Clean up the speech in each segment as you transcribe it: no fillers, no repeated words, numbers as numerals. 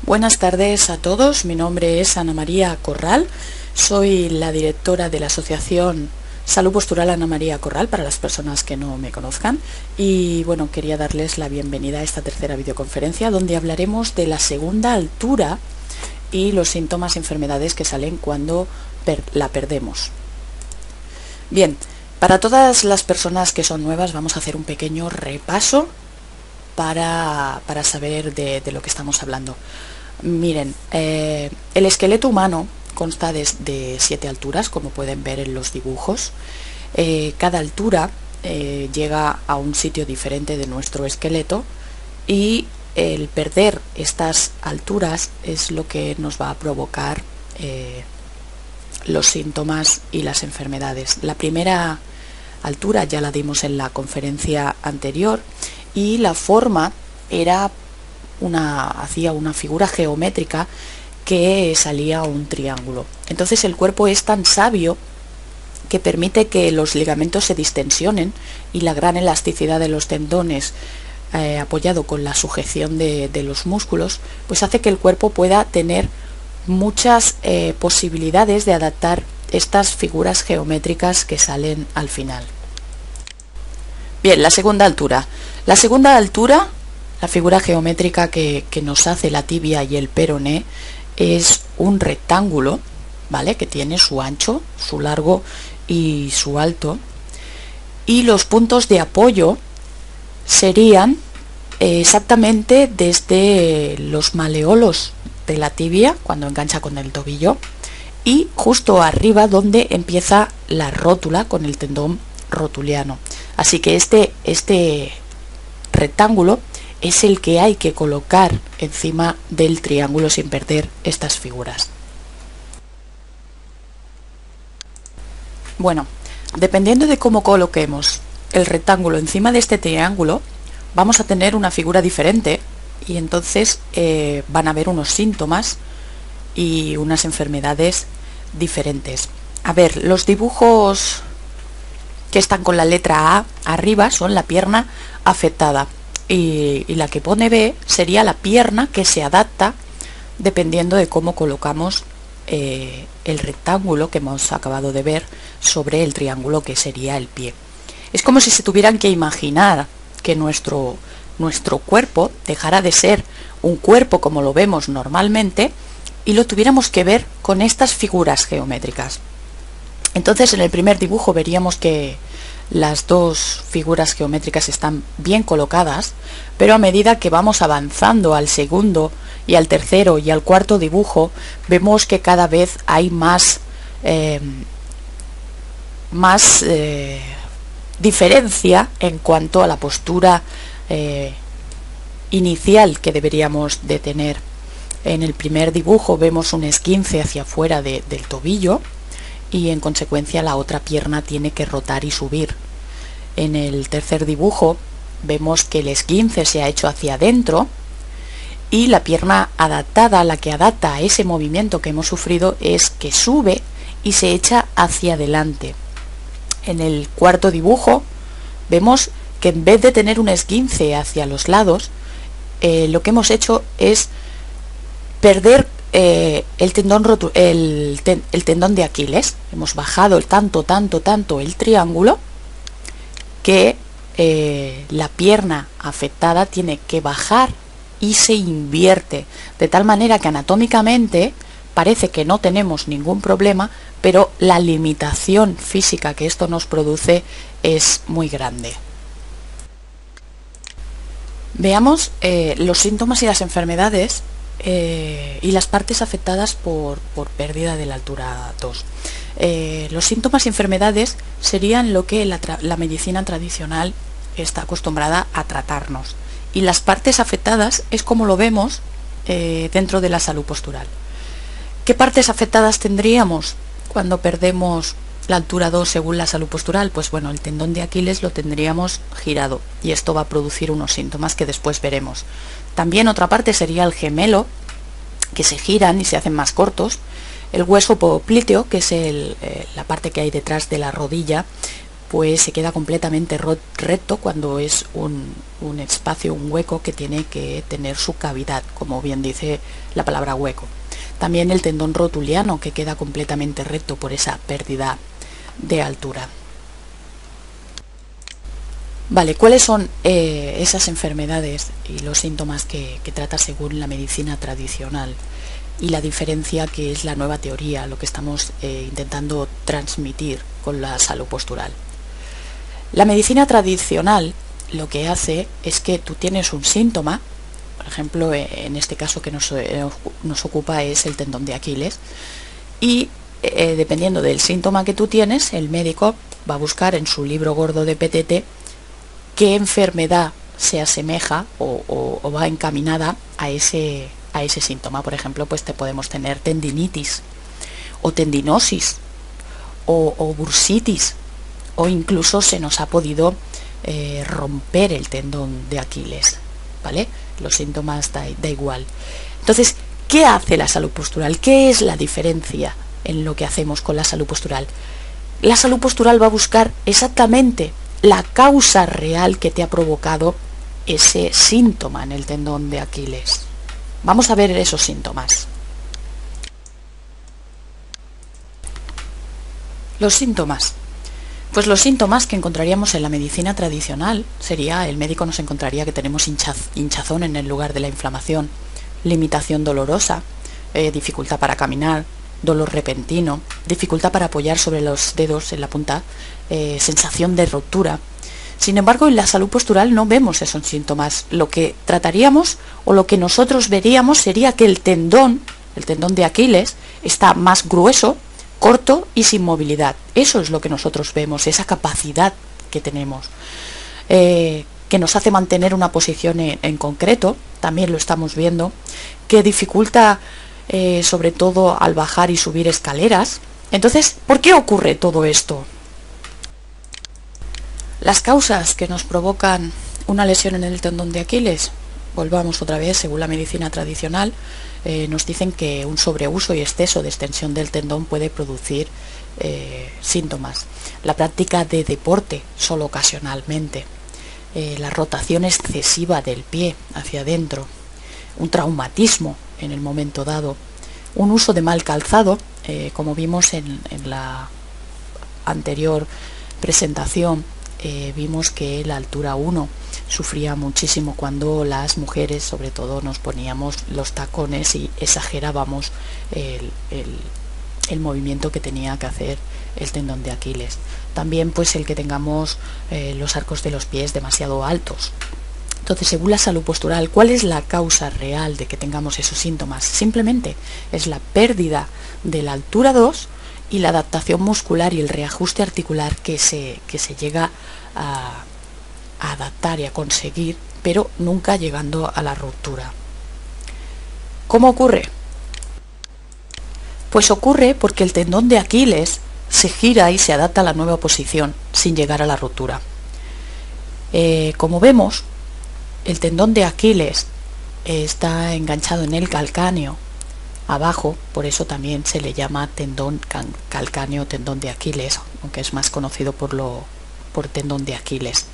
Buenas tardes a todos, mi nombre es Ana María Corral, soy la directora de la Asociación Salud Postural Ana María Corral, para las personas que no me conozcan, y bueno, quería darles la bienvenida a esta tercera videoconferencia donde hablaremos de la segunda altura y los síntomas y enfermedades que salen cuando la perdemos. Bien, para todas las personas que son nuevas vamos a hacer un pequeño repaso para saber de lo que estamos hablando. Miren, el esqueleto humano consta de 7 alturas, como pueden ver en los dibujos. Cada altura llega a un sitio diferente de nuestro esqueleto, y el perder estas alturas es lo que nos va a provocar los síntomas y las enfermedades. La primera altura ya la dimos en la conferencia anterior, y la forma era hacía una figura geométrica que salía un triángulo. Entonces el cuerpo es tan sabio que permite que los ligamentos se distensionen, y la gran elasticidad de los tendones apoyado con la sujeción de los músculos, pues hace que el cuerpo pueda tener muchas posibilidades de adaptar estas figuras geométricas que salen al final. Bien, la segunda altura. La segunda altura, la figura geométrica que nos hace la tibia y el peroné, es un rectángulo, ¿vale?, que tiene su ancho, su largo y su alto, y los puntos de apoyo serían exactamente desde los maleolos de la tibia, cuando engancha con el tobillo, y justo arriba donde empieza la rótula con el tendón rotuliano. Así que este rectángulo es el que hay que colocar encima del triángulo sin perder estas figuras. Bueno, dependiendo de cómo coloquemos el rectángulo encima de este triángulo, vamos a tener una figura diferente, y entonces van a haber unos síntomas y unas enfermedades diferentes. A ver, los dibujos que están con la letra A arriba son la pierna afectada, y la que pone B sería la pierna que se adapta dependiendo de cómo colocamos el rectángulo que hemos acabado de ver sobre el triángulo que sería el pie. Es como si se tuvieran que imaginar que nuestro cuerpo dejara de ser un cuerpo como lo vemos normalmente, y lo tuviéramos que ver con estas figuras geométricas. Entonces en el primer dibujo veríamos que las dos figuras geométricas están bien colocadas, pero a medida que vamos avanzando al segundo y al tercero y al cuarto dibujo, vemos que cada vez hay más diferencia en cuanto a la postura inicial que deberíamos de tener. En el primer dibujo vemos un esguince hacia afuera del tobillo, y en consecuencia la otra pierna tiene que rotar y subir. En el tercer dibujo vemos que el esguince se ha hecho hacia adentro, y la pierna adaptada, la que adapta a ese movimiento que hemos sufrido, es que sube y se echa hacia adelante. En el cuarto dibujo vemos que en vez de tener un esguince hacia los lados, lo que hemos hecho es perder el tendón de Aquiles. Hemos bajado tanto el triángulo que la pierna afectada tiene que bajar y se invierte, de tal manera que anatómicamente parece que no tenemos ningún problema, pero la limitación física que esto nos produce es muy grande. Veamos los síntomas y las enfermedades y las partes afectadas por pérdida de la altura 2. Los síntomas y enfermedades serían lo que la medicina tradicional está acostumbrada a tratarnos, y las partes afectadas es como lo vemos dentro de la salud postural. ¿Qué partes afectadas tendríamos cuando perdemos la altura 2 según la salud postural? Pues bueno, el tendón de Aquiles lo tendríamos girado, y esto va a producir unos síntomas que después veremos. También otra parte sería el gemelo, que se giran y se hacen más cortos. El hueso popliteo, que es la parte que hay detrás de la rodilla, pues se queda completamente recto cuando es un espacio, un hueco que tiene que tener su cavidad, como bien dice la palabra hueco. También el tendón rotuliano, que queda completamente recto por esa pérdida de altura. Vale, ¿cuáles son esas enfermedades y los síntomas que trata según la medicina tradicional? Y la diferencia que es la nueva teoría, lo que estamos intentando transmitir con la salud postural. La medicina tradicional lo que hace es que tú tienes un síntoma, por ejemplo, en este caso que nos ocupa es el tendón de Aquiles, y dependiendo del síntoma que tú tienes, el médico va a buscar en su libro gordo de PTT qué enfermedad se asemeja o va encaminada a ese síntoma. Por ejemplo, pues te podemos tener tendinitis o tendinosis o bursitis, o incluso se nos ha podido romper el tendón de Aquiles, ¿vale? Los síntomas da igual. Entonces, ¿qué hace la salud postural? ¿Qué es la diferencia en lo que hacemos con la salud postural? La salud postural va a buscar exactamente la causa real que te ha provocado ese síntoma en el tendón de Aquiles. Vamos a ver esos síntomas. Los síntomas. Pues los síntomas que encontraríamos en la medicina tradicional sería, el médico nos encontraría que tenemos hinchazón en el lugar de la inflamación, limitación dolorosa, dificultad para caminar, dolor repentino, dificultad para apoyar sobre los dedos en la punta, sensación de rotura. Sin embargo, en la salud postural no vemos esos síntomas. Lo que trataríamos o lo que nosotros veríamos sería que el tendón de Aquiles, está más grueso, corto y sin movilidad. Eso es lo que nosotros vemos, esa capacidad que tenemos, que nos hace mantener una posición en concreto, también lo estamos viendo, que dificulta sobre todo al bajar y subir escaleras. Entonces, ¿por qué ocurre todo esto? Las causas que nos provocan una lesión en el tendón de Aquiles, volvamos otra vez, según la medicina tradicional, nos dicen que un sobreuso y exceso de extensión del tendón puede producir síntomas. La práctica de deporte solo ocasionalmente, la rotación excesiva del pie hacia adentro, un traumatismo en el momento dado, un uso de mal calzado, como vimos en la anterior presentación, vimos que la altura 1 sufría muchísimo cuando las mujeres sobre todo nos poníamos los tacones y exagerábamos el movimiento que tenía que hacer el tendón de Aquiles. También pues el que tengamos los arcos de los pies demasiado altos. Entonces, según la salud postural, ¿cuál es la causa real de que tengamos esos síntomas? Simplemente es la pérdida de la altura 2 y la adaptación muscular y el reajuste articular que se llega a adaptar y a conseguir, pero nunca llegando a la ruptura. ¿Cómo ocurre? Pues ocurre porque el tendón de Aquiles se gira y se adapta a la nueva posición sin llegar a la ruptura. Como vemos, el tendón de Aquiles está enganchado en el calcáneo abajo, por eso también se le llama tendón calcáneo, tendón de Aquiles, aunque es más conocido por tendón de Aquiles.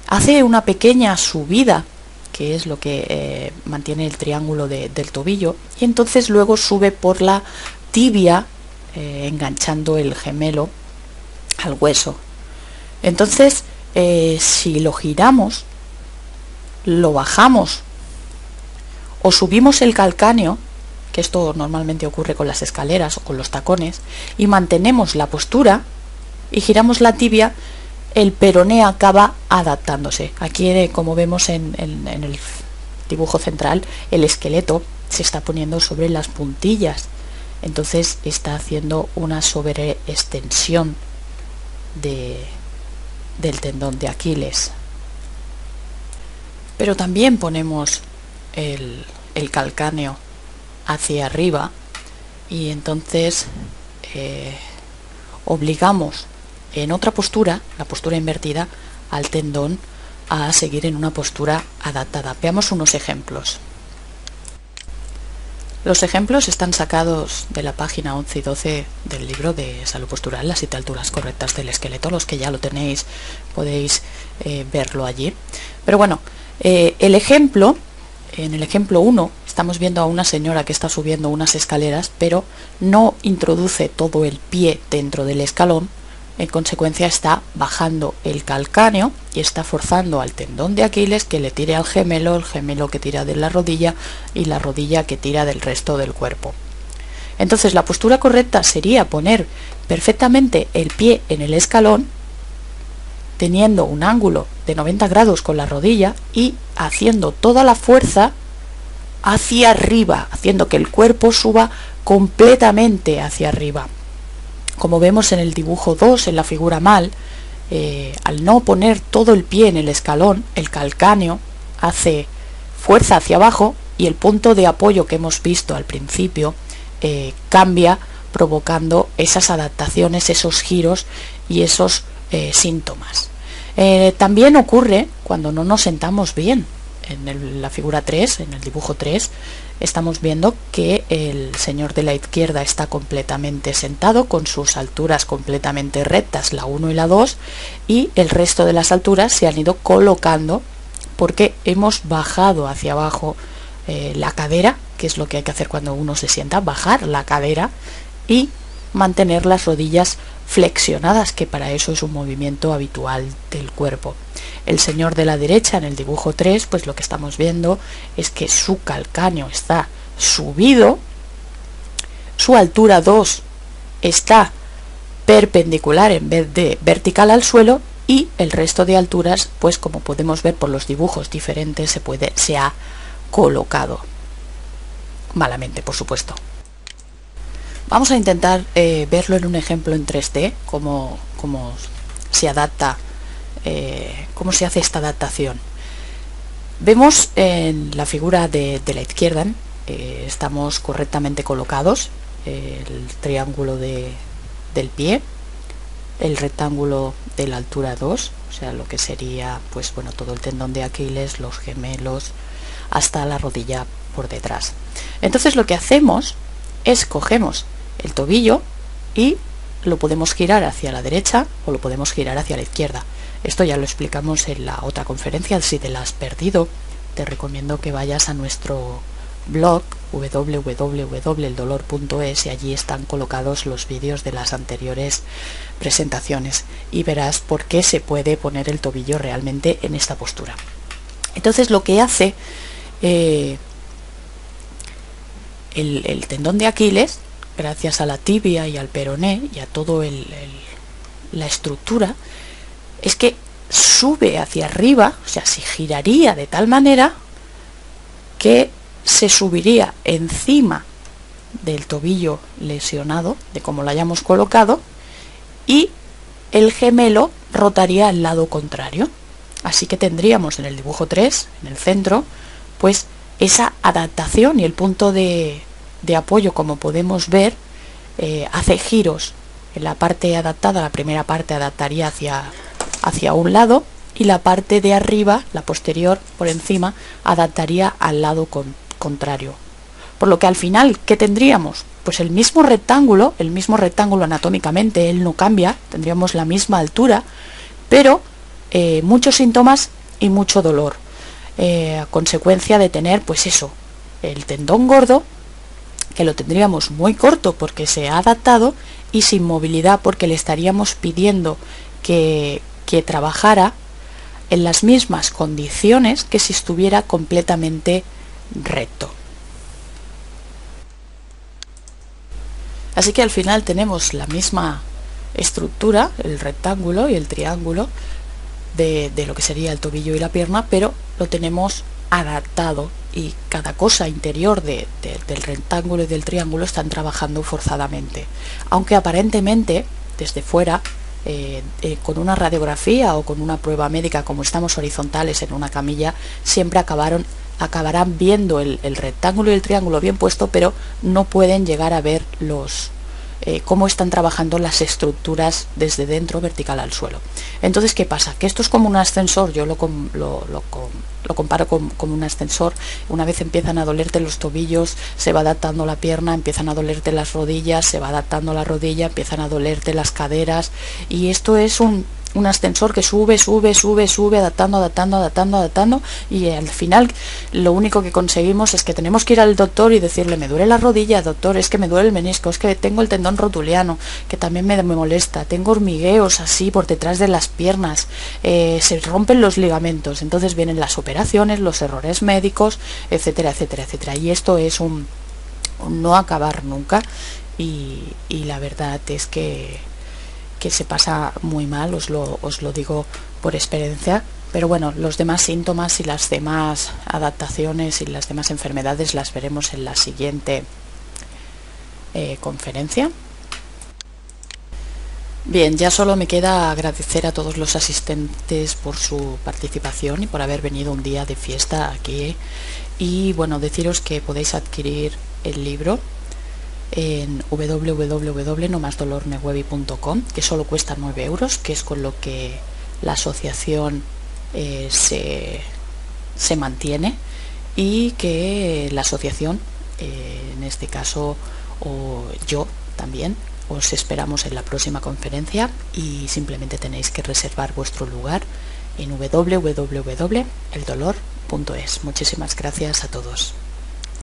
Hace una pequeña subida, que es lo que mantiene el triángulo del tobillo, y entonces luego sube por la tibia, enganchando el gemelo al hueso. Entonces, si lo giramos, lo bajamos o subimos el calcáneo, que esto normalmente ocurre con las escaleras o con los tacones, y mantenemos la postura y giramos la tibia, el peroné acaba adaptándose. Aquí, como vemos en el dibujo central, el esqueleto se está poniendo sobre las puntillas, entonces está haciendo una sobreextensión del tendón de Aquiles. Pero también ponemos el calcáneo hacia arriba y entonces obligamos en otra postura, la postura invertida, al tendón a seguir en una postura adaptada. Veamos unos ejemplos. Los ejemplos están sacados de la página 11 y 12 del libro de Salud Postural, las 7 alturas correctas del esqueleto. Los que ya lo tenéis podéis verlo allí. Pero bueno, en el ejemplo 1 estamos viendo a una señora que está subiendo unas escaleras, pero no introduce todo el pie dentro del escalón. En consecuencia está bajando el calcáneo y está forzando al tendón de Aquiles que le tire al gemelo, el gemelo que tira de la rodilla y la rodilla que tira del resto del cuerpo. Entonces la postura correcta sería poner perfectamente el pie en el escalón, teniendo un ángulo de 90 grados con la rodilla y haciendo toda la fuerza hacia arriba, haciendo que el cuerpo suba completamente hacia arriba. Como vemos en el dibujo 2, en la figura mal, al no poner todo el pie en el escalón, el calcáneo hace fuerza hacia abajo y el punto de apoyo que hemos visto al principio cambia, provocando esas adaptaciones, esos giros y esos síntomas. También ocurre cuando no nos sentamos bien. En la figura 3, en el dibujo 3, estamos viendo que el señor de la izquierda está completamente sentado, con sus alturas completamente rectas, la 1 y la 2, y el resto de las alturas se han ido colocando porque hemos bajado hacia abajo la cadera, que es lo que hay que hacer cuando uno se sienta, bajar la cadera y mantener las rodillas flexionadas, que para eso es un movimiento habitual del cuerpo. El señor de la derecha en el dibujo 3, pues lo que estamos viendo es que su calcáneo está subido, su altura 2 está perpendicular en vez de vertical al suelo, y el resto de alturas, pues como podemos ver por los dibujos diferentes, se ha colocado malamente, por supuesto. Vamos a intentar verlo en un ejemplo en 3D, cómo se adapta, cómo se hace esta adaptación. Vemos en la figura de la izquierda, estamos correctamente colocados, el triángulo del pie, el rectángulo de la altura 2, o sea, lo que sería, pues bueno, todo el tendón de Aquiles, los gemelos, hasta la rodilla por detrás. Entonces lo que hacemos es cogemos el tobillo y lo podemos girar hacia la derecha o lo podemos girar hacia la izquierda. Esto ya lo explicamos en la otra conferencia. Si te la has perdido, te recomiendo que vayas a nuestro blog www.eldolor.es y allí están colocados los vídeos de las anteriores presentaciones y verás por qué se puede poner el tobillo realmente en esta postura. Entonces lo que hace el tendón de Aquiles, gracias a la tibia y al peroné y a todo la estructura, es que sube hacia arriba, o sea, se giraría de tal manera que se subiría encima del tobillo lesionado, de como lo hayamos colocado, y el gemelo rotaría al lado contrario. Así que tendríamos en el dibujo 3, en el centro, pues esa adaptación, y el punto de apoyo, como podemos ver, hace giros. En la parte adaptada, la primera parte adaptaría hacia un lado, y la parte de arriba, la posterior, por encima, adaptaría al lado contrario. Por lo que al final, ¿qué tendríamos? Pues el mismo rectángulo anatómicamente, él no cambia, tendríamos la misma altura, pero muchos síntomas y mucho dolor, a consecuencia de tener, pues eso, el tendón gordo, que lo tendríamos muy corto porque se ha adaptado, y sin movilidad porque le estaríamos pidiendo que trabajara en las mismas condiciones que si estuviera completamente recto. Así que al final tenemos la misma estructura, el rectángulo y el triángulo de lo que sería el tobillo y la pierna, pero lo tenemos adaptado, y cada cosa interior del rectángulo y del triángulo están trabajando forzadamente, aunque aparentemente desde fuera, con una radiografía o con una prueba médica, como estamos horizontales en una camilla, siempre acabarán viendo el rectángulo y el triángulo bien puesto, pero no pueden llegar a ver cómo están trabajando las estructuras desde dentro vertical al suelo. Entonces, ¿qué pasa? Que esto es como un ascensor, yo lo comparo con un ascensor. Una vez empiezan a dolerte los tobillos, se va adaptando la pierna, empiezan a dolerte las rodillas, se va adaptando la rodilla, empiezan a dolerte las caderas, y esto es un ascensor que sube, adaptando, y al final lo único que conseguimos es que tenemos que ir al doctor y decirle: me duele la rodilla, doctor, es que me duele el menisco, es que tengo el tendón rotuliano, que también me molesta, tengo hormigueos así por detrás de las piernas, se rompen los ligamentos. Entonces vienen las operaciones, los errores médicos, etcétera, etcétera, etcétera, y esto es un no acabar nunca, y la verdad es que se pasa muy mal, os lo digo por experiencia. Pero bueno, los demás síntomas y las demás adaptaciones y las demás enfermedades las veremos en la siguiente conferencia. Bien, ya solo me queda agradecer a todos los asistentes por su participación y por haber venido un día de fiesta aquí. Y bueno, deciros que podéis adquirir el libro en www.nomasdolormewebi.com, que solo cuesta 9 euros, que es con lo que la asociación se mantiene, y que la asociación, en este caso, o yo también, os esperamos en la próxima conferencia, y simplemente tenéis que reservar vuestro lugar en www.eldolor.es. Muchísimas gracias a todos.